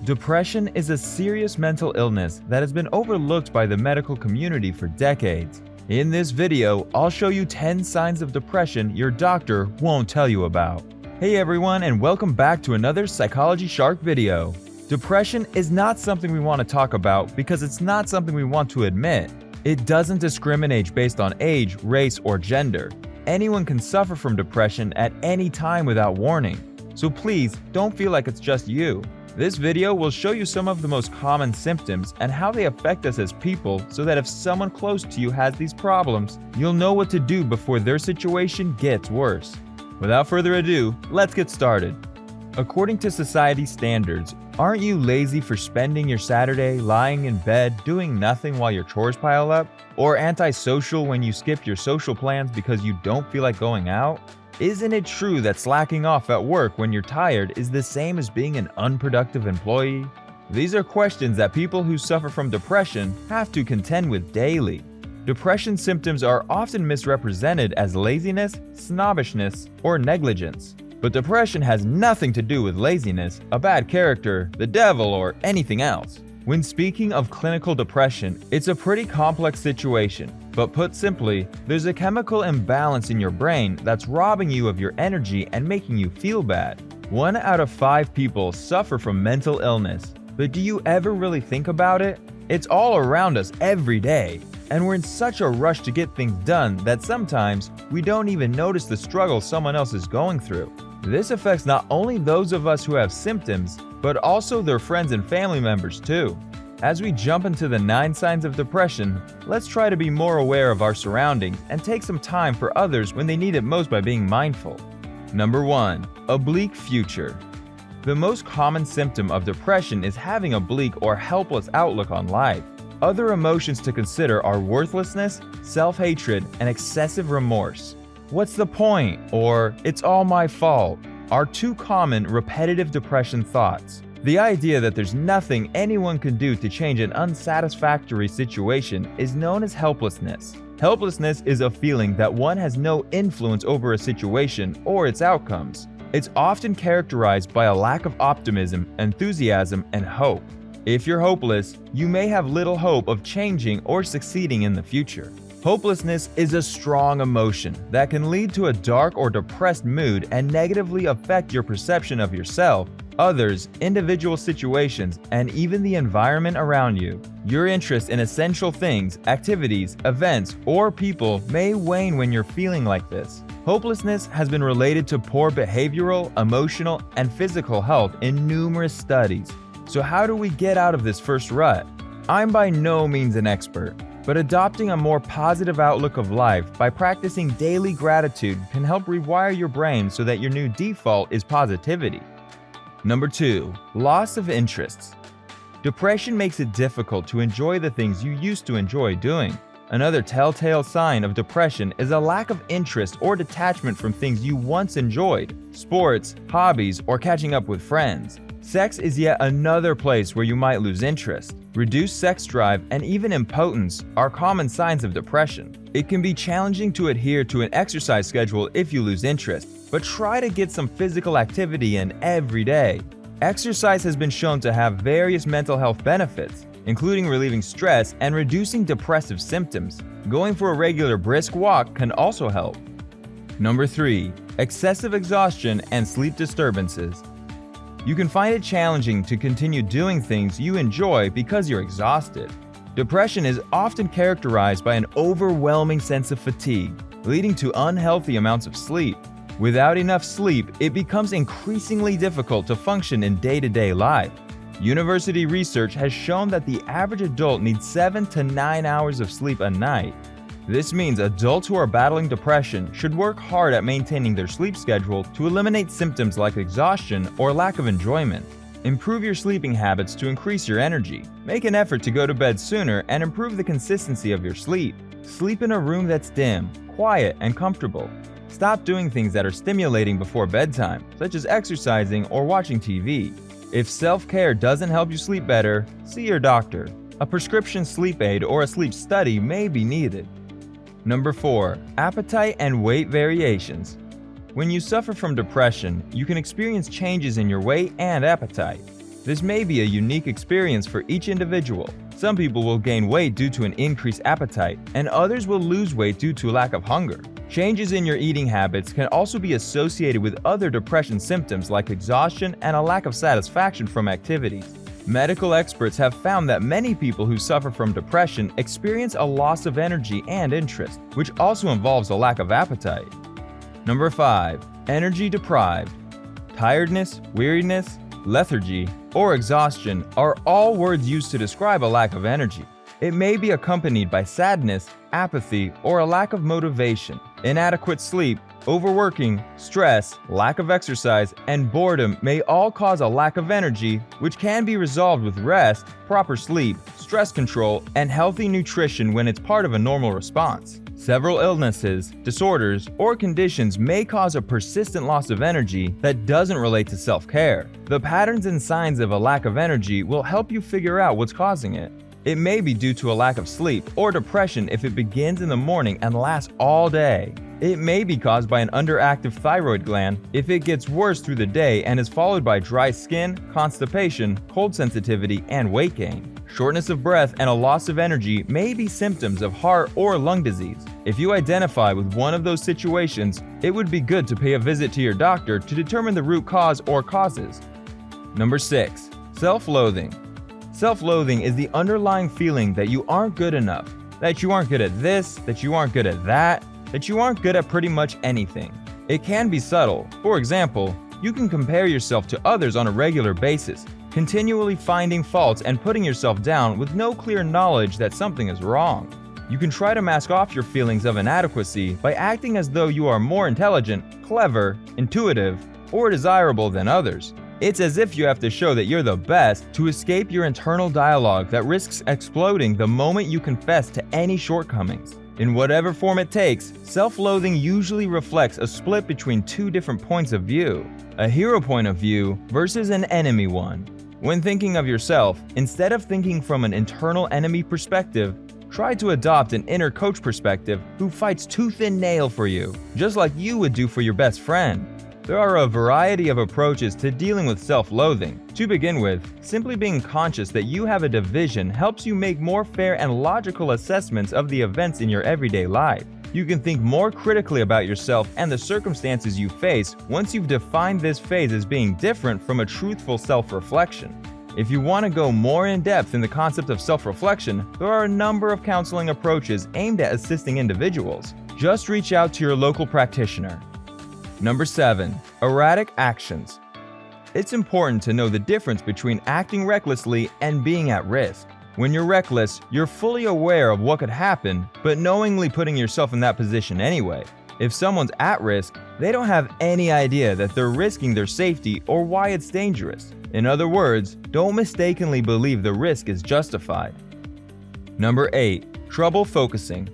Depression is a serious mental illness that has been overlooked by the medical community for decades. In this video, I'll show you 10 signs of depression your doctor won't tell you about. Hey everyone, and welcome back to another Psychology Shark video. Depression is not something we want to talk about because it's not something we want to admit. It doesn't discriminate based on age, race, or gender. Anyone can suffer from depression at any time without warning. So please, don't feel like it's just you. This video will show you some of the most common symptoms and how they affect us as people so that if someone close to you has these problems, you'll know what to do before their situation gets worse. Without further ado, let's get started. According to society standards, aren't you lazy for spending your Saturday lying in bed doing nothing while your chores pile up? Or antisocial when you skip your social plans because you don't feel like going out? Isn't it true that slacking off at work when you're tired is the same as being an unproductive employee? These are questions that people who suffer from depression have to contend with daily. Depression symptoms are often misrepresented as laziness, snobbishness, or negligence. But depression has nothing to do with laziness, a bad character, the devil, or anything else. When speaking of clinical depression, it's a pretty complex situation. But put simply, there's a chemical imbalance in your brain that's robbing you of your energy and making you feel bad. 1 out of 5 people suffer from mental illness. But do you ever really think about it? It's all around us every day. And we're in such a rush to get things done that sometimes we don't even notice the struggle someone else is going through. This affects not only those of us who have symptoms, but also their friends and family members too. As we jump into the 9 signs of depression, let's try to be more aware of our surroundings and take some time for others when they need it most by being mindful. Number 1. A bleak future. The most common symptom of depression is having a bleak or helpless outlook on life. Other emotions to consider are worthlessness, self-hatred, and excessive remorse. What's the point? Or it's all my fault are 2 common repetitive depression thoughts. The idea that there's nothing anyone can do to change an unsatisfactory situation is known as helplessness. Helplessness is a feeling that one has no influence over a situation or its outcomes. It's often characterized by a lack of optimism, enthusiasm, and hope. If you're hopeless, you may have little hope of changing or succeeding in the future. Hopelessness is a strong emotion that can lead to a dark or depressed mood and negatively affect your perception of yourself, others, individual situations, and even the environment around you. Your interest in essential things, activities, events, or people may wane when you're feeling like this. Hopelessness has been related to poor behavioral, emotional, and physical health in numerous studies. So how do we get out of this first rut? I'm by no means an expert, but adopting a more positive outlook of life by practicing daily gratitude can help rewire your brain so that your new default is positivity. Number 2. Loss of interests. Depression makes it difficult to enjoy the things you used to enjoy doing. Another telltale sign of depression is a lack of interest or detachment from things you once enjoyed, sports, hobbies, or catching up with friends. Sex is yet another place where you might lose interest. Reduced sex drive and even impotence are common signs of depression. It can be challenging to adhere to an exercise schedule if you lose interest, but try to get some physical activity in every day. Exercise has been shown to have various mental health benefits, including relieving stress and reducing depressive symptoms. Going for a regular brisk walk can also help. Number 3. Excessive exhaustion and sleep disturbances. You can find it challenging to continue doing things you enjoy because you're exhausted. Depression is often characterized by an overwhelming sense of fatigue, leading to unhealthy amounts of sleep. Without enough sleep, it becomes increasingly difficult to function in day-to-day life. University research has shown that the average adult needs 7 to 9 hours of sleep a night. This means adults who are battling depression should work hard at maintaining their sleep schedule to eliminate symptoms like exhaustion or lack of enjoyment. Improve your sleeping habits to increase your energy. Make an effort to go to bed sooner and improve the consistency of your sleep. Sleep in a room that's dim, quiet, and comfortable. Stop doing things that are stimulating before bedtime, such as exercising or watching TV. If self-care doesn't help you sleep better, see your doctor. A prescription sleep aid or a sleep study may be needed. Number 4. Appetite and weight variations. When you suffer from depression, you can experience changes in your weight and appetite. This may be a unique experience for each individual. Some people will gain weight due to an increased appetite, and others will lose weight due to a lack of hunger. Changes in your eating habits can also be associated with other depression symptoms like exhaustion and a lack of satisfaction from activities. Medical experts have found that many people who suffer from depression experience a loss of energy and interest, which also involves a lack of appetite. Number 5. Energy deprived. Tiredness, weariness, lethargy, or exhaustion are all words used to describe a lack of energy. It may be accompanied by sadness, apathy, or a lack of motivation. Inadequate sleep, overworking, stress, lack of exercise, and boredom may all cause a lack of energy, which can be resolved with rest, proper sleep, stress control, and healthy nutrition when it's part of a normal response. Several illnesses, disorders, or conditions may cause a persistent loss of energy that doesn't relate to self-care. The patterns and signs of a lack of energy will help you figure out what's causing it. It may be due to a lack of sleep or depression if it begins in the morning and lasts all day. It may be caused by an underactive thyroid gland if it gets worse through the day and is followed by dry skin, constipation, cold sensitivity, and weight gain. Shortness of breath and a loss of energy may be symptoms of heart or lung disease. If you identify with one of those situations, it would be good to pay a visit to your doctor to determine the root cause or causes. Number 6. Self-loathing. Self-loathing is the underlying feeling that you aren't good enough, that you aren't good at this, that you aren't good at that you aren't good at pretty much anything. It can be subtle. For example, you can compare yourself to others on a regular basis, continually finding faults and putting yourself down with no clear knowledge that something is wrong. You can try to mask off your feelings of inadequacy by acting as though you are more intelligent, clever, intuitive, or desirable than others. It's as if you have to show that you're the best to escape your internal dialogue that risks exploding the moment you confess to any shortcomings. In whatever form it takes, self-loathing usually reflects a split between two different points of view, a hero point of view versus an enemy one. When thinking of yourself, instead of thinking from an internal enemy perspective, try to adopt an inner coach perspective who fights tooth and nail for you, just like you would do for your best friend. There are a variety of approaches to dealing with self-loathing. To begin with, simply being conscious that you have a division helps you make more fair and logical assessments of the events in your everyday life. You can think more critically about yourself and the circumstances you face once you've defined this phase as being different from a truthful self-reflection. If you want to go more in depth in the concept of self-reflection, there are a number of counseling approaches aimed at assisting individuals. Just reach out to your local practitioner. Number 7. Erratic actions. It's important to know the difference between acting recklessly and being at risk. When you're reckless, you're fully aware of what could happen, but knowingly putting yourself in that position anyway. If someone's at risk, they don't have any idea that they're risking their safety or why it's dangerous. In other words, don't mistakenly believe the risk is justified. Number 8. Trouble focusing.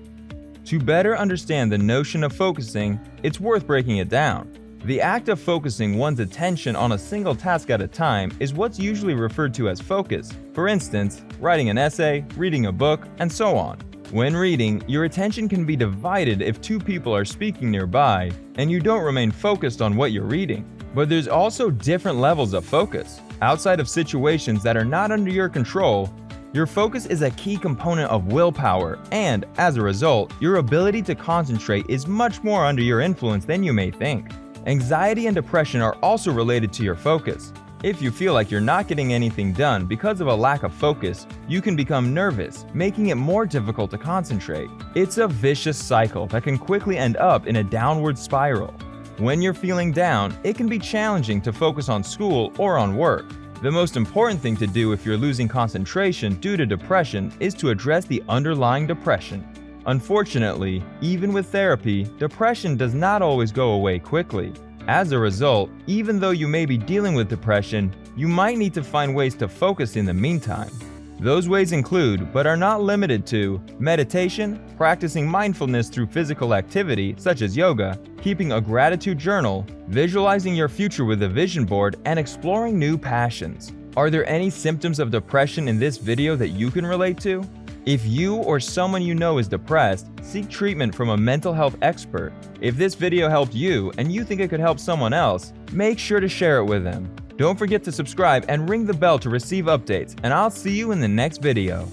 To better understand the notion of focusing, it's worth breaking it down. The act of focusing one's attention on a single task at a time is what's usually referred to as focus. For instance, writing an essay, reading a book, and so on. When reading, your attention can be divided if two people are speaking nearby, and you don't remain focused on what you're reading. But there's also different levels of focus. Outside of situations that are not under your control, your focus is a key component of willpower, and as a result, your ability to concentrate is much more under your influence than you may think. Anxiety and depression are also related to your focus. If you feel like you're not getting anything done because of a lack of focus, you can become nervous, making it more difficult to concentrate. It's a vicious cycle that can quickly end up in a downward spiral. When you're feeling down, it can be challenging to focus on school or on work. The most important thing to do if you're losing concentration due to depression is to address the underlying depression. Unfortunately, even with therapy, depression does not always go away quickly. As a result, even though you may be dealing with depression, you might need to find ways to focus in the meantime. Those ways include, but are not limited to, meditation, practicing mindfulness through physical activity such as yoga, keeping a gratitude journal, visualizing your future with a vision board, and exploring new passions. Are there any symptoms of depression in this video that you can relate to? If you or someone you know is depressed, seek treatment from a mental health expert. If this video helped you and you think it could help someone else, make sure to share it with them. Don't forget to subscribe and ring the bell to receive updates, and I'll see you in the next video.